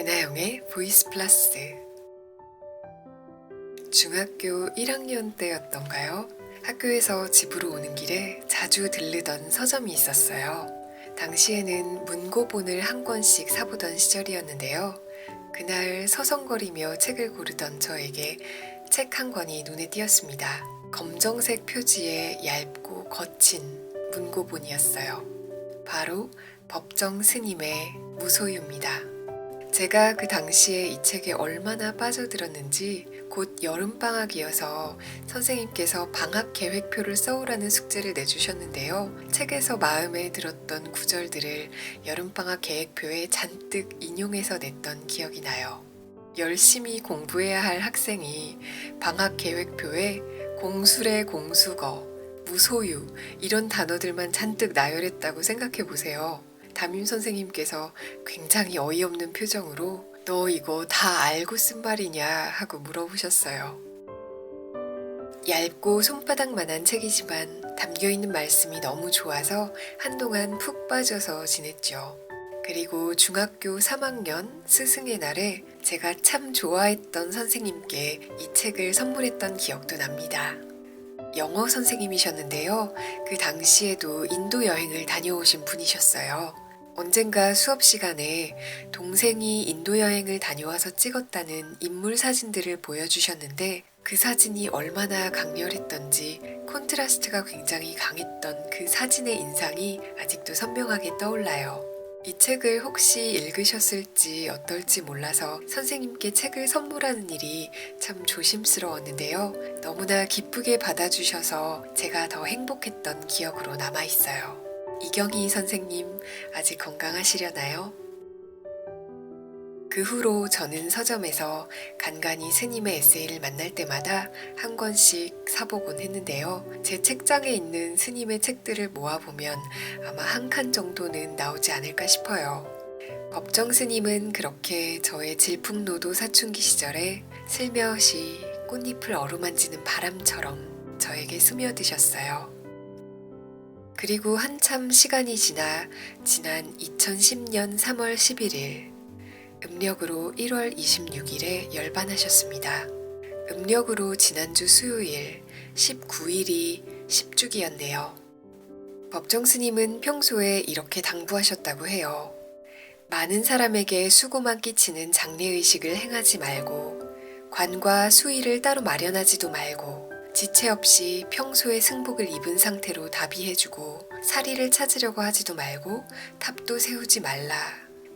배나영의 보이스 플러스. 중학교 1학년 때였던가요? 학교에서 집으로 오는 길에 자주 들르던 서점이 있었어요. 당시에는 문고본을 한 권씩 사보던 시절이었는데요. 그날 서성거리며 책을 고르던 저에게 책 한 권이 눈에 띄었습니다. 검정색 표지에 얇고 거친 문고본이었어요. 바로 법정 스님의 무소유입니다. 제가 그 당시에 이 책에 얼마나 빠져들었는지 곧 여름방학이어서 선생님께서 방학 계획표를 써오라는 숙제를 내주셨는데요. 책에서 마음에 들었던 구절들을 여름방학 계획표에 잔뜩 인용해서 냈던 기억이 나요. 열심히 공부해야 할 학생이 방학 계획표에 공술의 공수거, 무소유 이런 단어들만 잔뜩 나열했다고 생각해 보세요. 담임 선생님께서 굉장히 어이없는 표정으로 너 이거 다 알고 쓴 말이냐 하고 물어보셨어요. 얇고 손바닥만한 책이지만 담겨있는 말씀이 너무 좋아서 한동안 푹 빠져서 지냈죠. 그리고 중학교 3학년 스승의 날에 제가 참 좋아했던 선생님께 이 책을 선물했던 기억도 납니다. 영어 선생님이셨는데요. 그 당시에도 인도 여행을 다녀오신 분이셨어요. 언젠가 수업 시간에 동생이 인도 여행을 다녀와서 찍었다는 인물 사진들을 보여주셨는데 그 사진이 얼마나 강렬했던지 콘트라스트가 굉장히 강했던 그 사진의 인상이 아직도 선명하게 떠올라요. 이 책을 혹시 읽으셨을지 어떨지 몰라서 선생님께 책을 선물하는 일이 참 조심스러웠는데요. 너무나 기쁘게 받아주셔서 제가 더 행복했던 기억으로 남아있어요. 이경희 선생님, 아직 건강하시려나요? 그 후로 저는 서점에서 간간히 스님의 에세이를 만날 때마다 한 권씩 사보곤 했는데요. 제 책장에 있는 스님의 책들을 모아보면 아마 한 칸 정도는 나오지 않을까 싶어요. 법정 스님은 그렇게 저의 질풍노도 사춘기 시절에 슬며시 꽃잎을 어루만지는 바람처럼 저에게 스며드셨어요. 그리고 한참 시간이 지난 2010년 3월 11일 음력으로 1월 26일에 열반하셨습니다. 음력으로 지난주 수요일 19일이 10주기였네요. 법정 스님은 평소에 이렇게 당부하셨다고 해요. 많은 사람에게 수고만 끼치는 장례의식을 행하지 말고 관과 수의를 따로 마련하지도 말고 지체 없이 평소에 승복을 입은 상태로 다비해주고 사리를 찾으려고 하지도 말고 탑도 세우지 말라.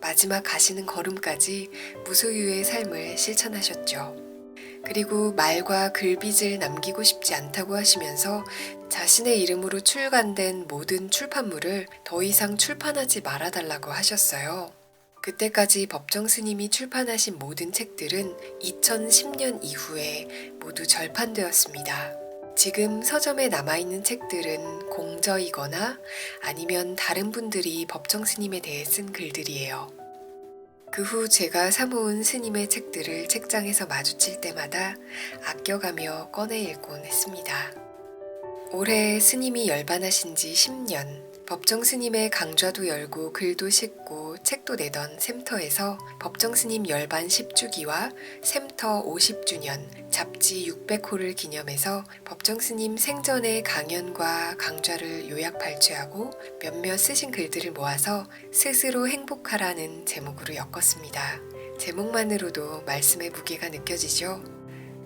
마지막 가시는 걸음까지 무소유의 삶을 실천하셨죠. 그리고 말과 글빚을 남기고 싶지 않다고 하시면서 자신의 이름으로 출간된 모든 출판물을 더 이상 출판하지 말아달라고 하셨어요. 그때까지 법정 스님이 출판하신 모든 책들은 2010년 이후에 모두 절판되었습니다. 지금 서점에 남아있는 책들은 공저이거나 아니면 다른 분들이 법정 스님에 대해 쓴 글들이에요. 그 후 제가 사모은 스님의 책들을 책장에서 마주칠 때마다 아껴가며 꺼내 읽곤 했습니다. 올해 스님이 열반하신 지 10년, 법정 스님의 강좌도 열고 글도 싣고 책도 내던 샘터에서 법정 스님 열반 10주기와 샘터 50주년, 잡지 600호를 기념해서 법정 스님 생전의 강연과 강좌를 요약 발췌하고 몇몇 쓰신 글들을 모아서 스스로 행복하라는 제목으로 엮었습니다. 제목만으로도 말씀의 무게가 느껴지죠?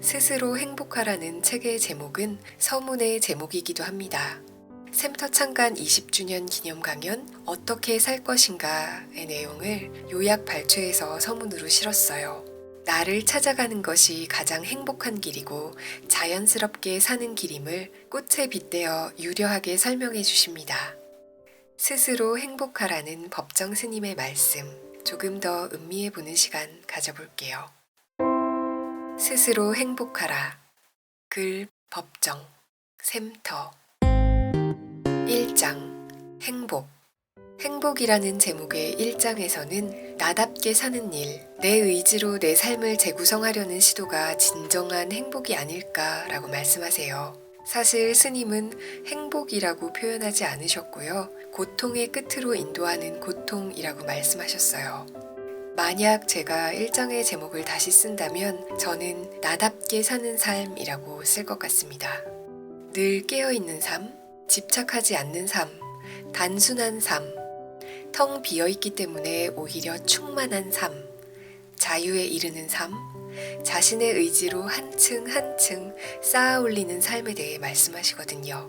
스스로 행복하라는 책의 제목은 서문의 제목이기도 합니다. 샘터 창간 20주년 기념 강연 어떻게 살 것인가의 내용을 요약 발췌해서 서문으로 실었어요. 나를 찾아가는 것이 가장 행복한 길이고 자연스럽게 사는 길임을 꽃에 빗대어 유려하게 설명해 주십니다. 스스로 행복하라는 법정 스님의 말씀, 조금 더 음미해 보는 시간 가져볼게요. 스스로 행복하라. 글 법정 샘터 1장 행복. 행복이라는 제목의 1장에서는 나답게 사는 일, 내 의지로 내 삶을 재구성하려는 시도가 진정한 행복이 아닐까라고 말씀하세요. 사실 스님은 행복이라고 표현하지 않으셨고요. 고통의 끝으로 인도하는 고통이라고 말씀하셨어요. 만약 제가 1장의 제목을 다시 쓴다면 저는 나답게 사는 삶이라고 쓸 것 같습니다. 늘 깨어있는 삶, 집착하지 않는 삶, 단순한 삶, 텅 비어있기 때문에 오히려 충만한 삶, 자유에 이르는 삶, 자신의 의지로 한층 한층 쌓아 올리는 삶에 대해 말씀하시거든요.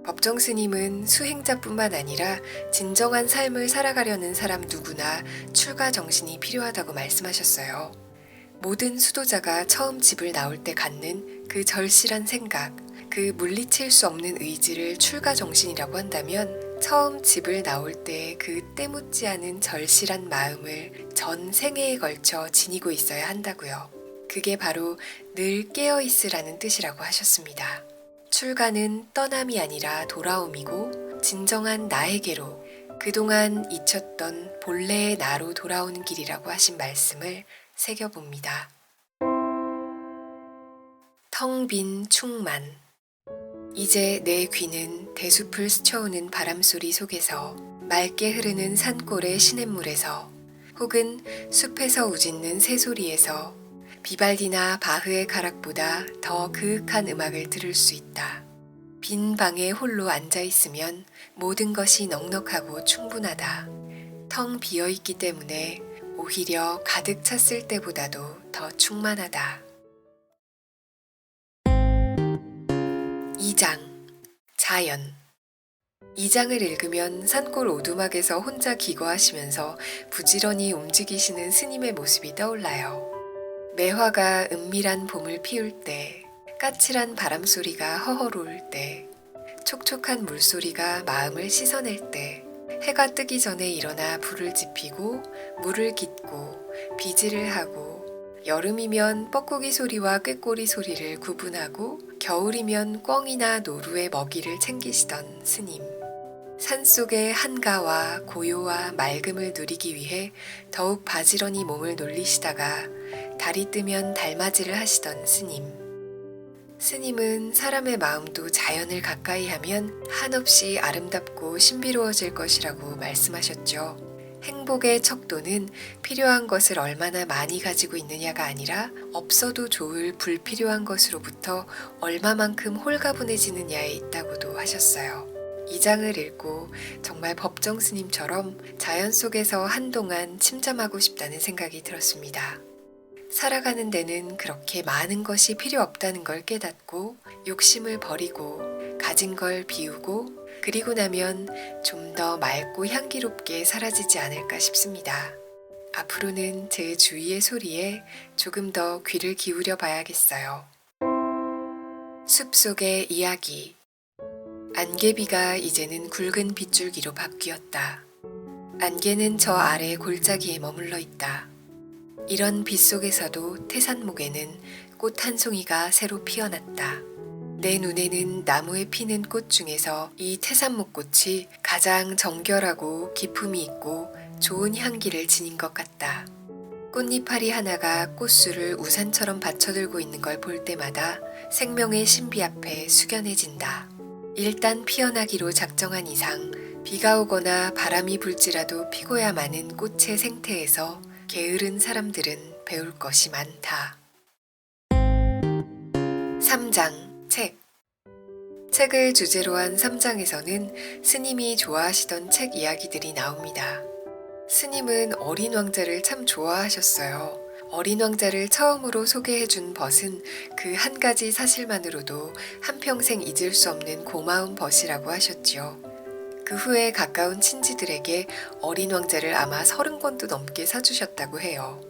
법정 스님은 수행자뿐만 아니라 진정한 삶을 살아가려는 사람 누구나 출가 정신이 필요하다고 말씀하셨어요. 모든 수도자가 처음 집을 나올 때 갖는 그 절실한 생각, 그 물리칠 수 없는 의지를 출가 정신이라고 한다면 처음 집을 나올 때 그 때묻지 않은 절실한 마음을 전 생애에 걸쳐 지니고 있어야 한다고요. 그게 바로 늘 깨어있으라는 뜻이라고 하셨습니다. 출가는 떠남이 아니라 돌아옴이고 진정한 나에게로 그동안 잊혔던 본래의 나로 돌아오는 길이라고 하신 말씀을 새겨봅니다. 텅 빈 충만. 이제 내 귀는 대숲을 스쳐오는 바람소리 속에서 맑게 흐르는 산골의 시냇물에서 혹은 숲에서 우짖는 새소리에서 비발디나 바흐의 가락보다 더 그윽한 음악을 들을 수 있다. 빈 방에 홀로 앉아있으면 모든 것이 넉넉하고 충분하다. 텅 비어있기 때문에 오히려 가득 찼을 때보다도 더 충만하다. 2장 자연. 2장을 읽으면 산골 오두막에서 혼자 기거하시면서 부지런히 움직이시는 스님의 모습이 떠올라요. 매화가 은밀한 봄을 피울 때, 까칠한 바람소리가 허허로울 때, 촉촉한 물소리가 마음을 씻어낼 때, 해가 뜨기 전에 일어나 불을 지피고 물을 깃고 비지를 하고 여름이면 뻐꾸기 소리와 꾀꼬리 소리를 구분하고 겨울이면 꿩이나 노루의 먹이를 챙기시던 스님. 산속의 한가와 고요와 맑음을 누리기 위해 더욱 바지런히 몸을 놀리시다가 달이 뜨면 달맞이를 하시던 스님. 스님은 사람의 마음도 자연을 가까이 하면 한없이 아름답고 신비로워질 것이라고 말씀하셨죠. 행복의 척도는 필요한 것을 얼마나 많이 가지고 있느냐가 아니라 없어도 좋을 불필요한 것으로부터 얼마만큼 홀가분해지느냐에 있다고도 하셨어요. 이 장을 읽고 정말 법정 스님처럼 자연 속에서 한동안 침잠하고 싶다는 생각이 들었습니다. 살아가는 데는 그렇게 많은 것이 필요 없다는 걸 깨닫고 욕심을 버리고 가진 걸 비우고 그리고 나면 좀 더 맑고 향기롭게 사라지지 않을까 싶습니다. 앞으로는 제 주위의 소리에 조금 더 귀를 기울여 봐야겠어요. 숲속의 이야기. 안개비가 이제는 굵은 빗줄기로 바뀌었다. 안개는 저 아래 골짜기에 머물러 있다. 이런 빛 속에서도 태산목에는 꽃 한 송이가 새로 피어났다. 내 눈에는 나무에 피는 꽃 중에서 이 태산목꽃이 가장 정결하고 기품이 있고 좋은 향기를 지닌 것 같다. 꽃잎파리 하나가 꽃술을 우산처럼 받쳐들고 있는 걸 볼 때마다 생명의 신비 앞에 숙연해진다. 일단 피어나기로 작정한 이상 비가 오거나 바람이 불지라도 피고야 마는 꽃의 생태에서 게으른 사람들은 배울 것이 많다. 3장 책. 책을 주제로 한 3장에서는 스님이 좋아하시던 책 이야기들이 나옵니다. 스님은 어린 왕자를 참 좋아하셨어요. 어린 왕자를 처음으로 소개해준 벗은 그 한 가지 사실만으로도 한평생 잊을 수 없는 고마운 벗이라고 하셨지요. 그 후에 가까운 친지들에게 어린 왕자를 아마 30권도 넘게 사주셨다고 해요.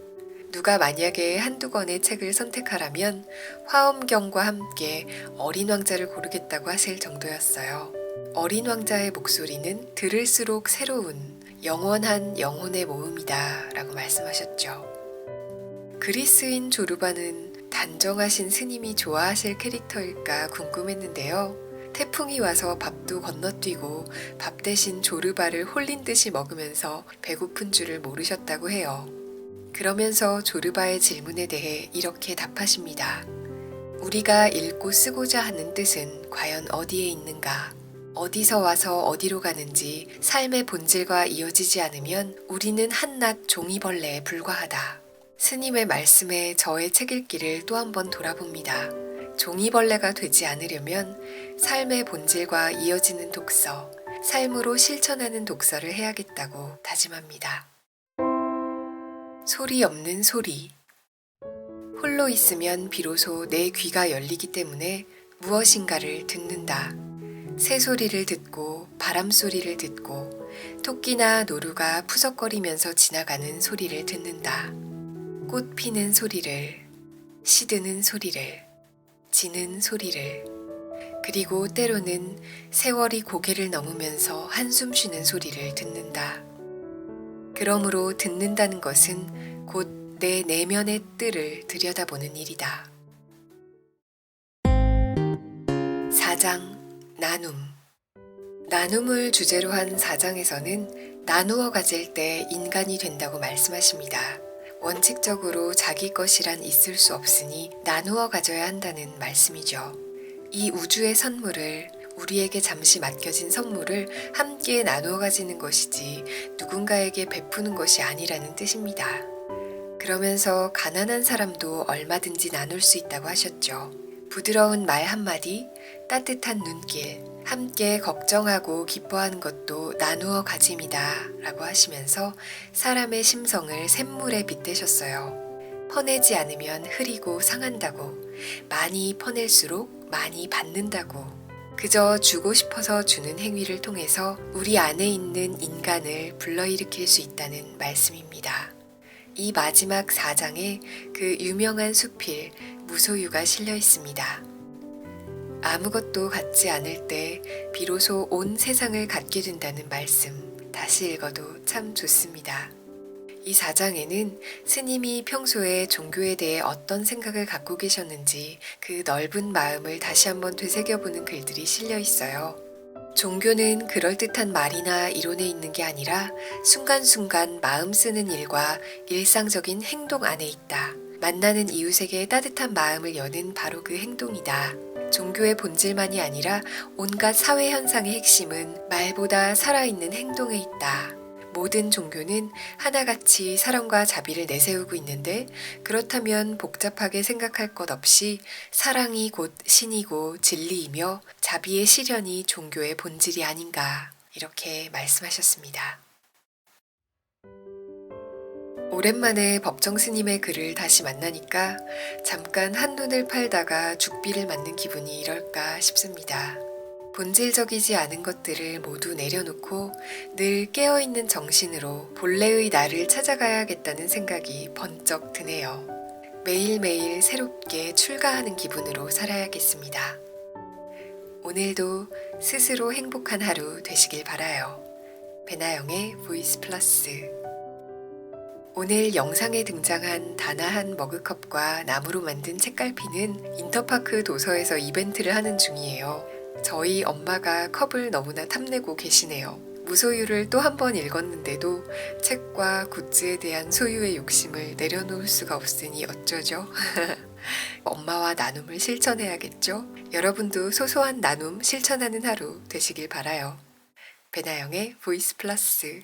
누가 만약에 한두 권의 책을 선택하라면 화엄경과 함께 어린 왕자를 고르겠다고 하실 정도였어요. 어린 왕자의 목소리는 들을수록 새로운 영원한 영혼의 모음이다 라고 말씀하셨죠. 그리스인 조르바는 단정하신 스님이 좋아하실 캐릭터일까 궁금했는데요. 태풍이 와서 밥도 건너뛰고 밥 대신 조르바를 홀린 듯이 먹으면서 배고픈 줄을 모르셨다고 해요. 그러면서 조르바의 질문에 대해 이렇게 답하십니다. 우리가 읽고 쓰고자 하는 뜻은 과연 어디에 있는가? 어디서 와서 어디로 가는지 삶의 본질과 이어지지 않으면 우리는 한낱 종이벌레에 불과하다. 스님의 말씀에 저의 책 읽기를 또 한 번 돌아봅니다. 종이벌레가 되지 않으려면 삶의 본질과 이어지는 독서, 삶으로 실천하는 독서를 해야겠다고 다짐합니다. 소리 없는 소리. 홀로 있으면 비로소 내 귀가 열리기 때문에 무엇인가를 듣는다. 새소리를 듣고 바람 소리를 듣고 토끼나 노루가 푸석거리면서 지나가는 소리를 듣는다. 꽃 피는 소리를, 시드는 소리를, 지는 소리를, 그리고 때로는 세월이 고개를 넘으면서 한숨 쉬는 소리를 듣는다. 그러므로 듣는다는 것은 곧 내 내면의 뜰을 들여다보는 일이다. 4장 나눔. 나눔을 주제로 한 4장에서는 나누어 가질 때 인간이 된다고 말씀하십니다. 원칙적으로 자기 것이란 있을 수 없으니 나누어 가져야 한다는 말씀이죠. 이 우주의 선물을, 우리에게 잠시 맡겨진 선물을 함께 나누어 가지는 것이지 누군가에게 베푸는 것이 아니라는 뜻입니다. 그러면서 가난한 사람도 얼마든지 나눌 수 있다고 하셨죠. 부드러운 말 한마디, 따뜻한 눈길, 함께 걱정하고 기뻐하는 것도 나누어 가짐이다 라고 하시면서 사람의 심성을 샘물에 빗대셨어요. 퍼내지 않으면 흐리고 상한다고, 많이 퍼낼수록 많이 받는다고, 그저 주고 싶어서 주는 행위를 통해서 우리 안에 있는 인간을 불러일으킬 수 있다는 말씀입니다. 이 마지막 4장에 그 유명한 수필 무소유가 실려 있습니다. 아무것도 갖지 않을 때 비로소 온 세상을 갖게 된다는 말씀 다시 읽어도 참 좋습니다. 이 4장에는 스님이 평소에 종교에 대해 어떤 생각을 갖고 계셨는지 그 넓은 마음을 다시 한번 되새겨보는 글들이 실려 있어요. 종교는 그럴듯한 말이나 이론에 있는 게 아니라 순간순간 마음 쓰는 일과 일상적인 행동 안에 있다. 만나는 이웃에게 따뜻한 마음을 여는 바로 그 행동이다. 종교의 본질만이 아니라 온갖 사회 현상의 핵심은 말보다 살아있는 행동에 있다. 모든 종교는 하나같이 사랑과 자비를 내세우고 있는데 그렇다면 복잡하게 생각할 것 없이 사랑이 곧 신이고 진리이며 자비의 실현이 종교의 본질이 아닌가 이렇게 말씀하셨습니다. 오랜만에 법정 스님의 글을 다시 만나니까 잠깐 한눈을 팔다가 죽비를 맞는 기분이 이럴까 싶습니다. 본질적이지 않은 것들을 모두 내려놓고 늘 깨어있는 정신으로 본래의 나를 찾아가야겠다는 생각이 번쩍 드네요. 매일매일 새롭게 출가하는 기분으로 살아야겠습니다. 오늘도 스스로 행복한 하루 되시길 바라요. 배나영의 보이스 플러스. 오늘 영상에 등장한 다나한 머그컵과 나무로 만든 책갈피는 인터파크 도서에서 이벤트를 하는 중이에요. 저희 엄마가 컵을 너무나 탐내고 계시네요. 무소유를 또 한 번 읽었는데도 책과 굿즈에 대한 소유의 욕심을 내려놓을 수가 없으니 어쩌죠? 엄마와 나눔을 실천해야겠죠? 여러분도 소소한 나눔 실천하는 하루 되시길 바라요. 배나영의 보이스 플러스.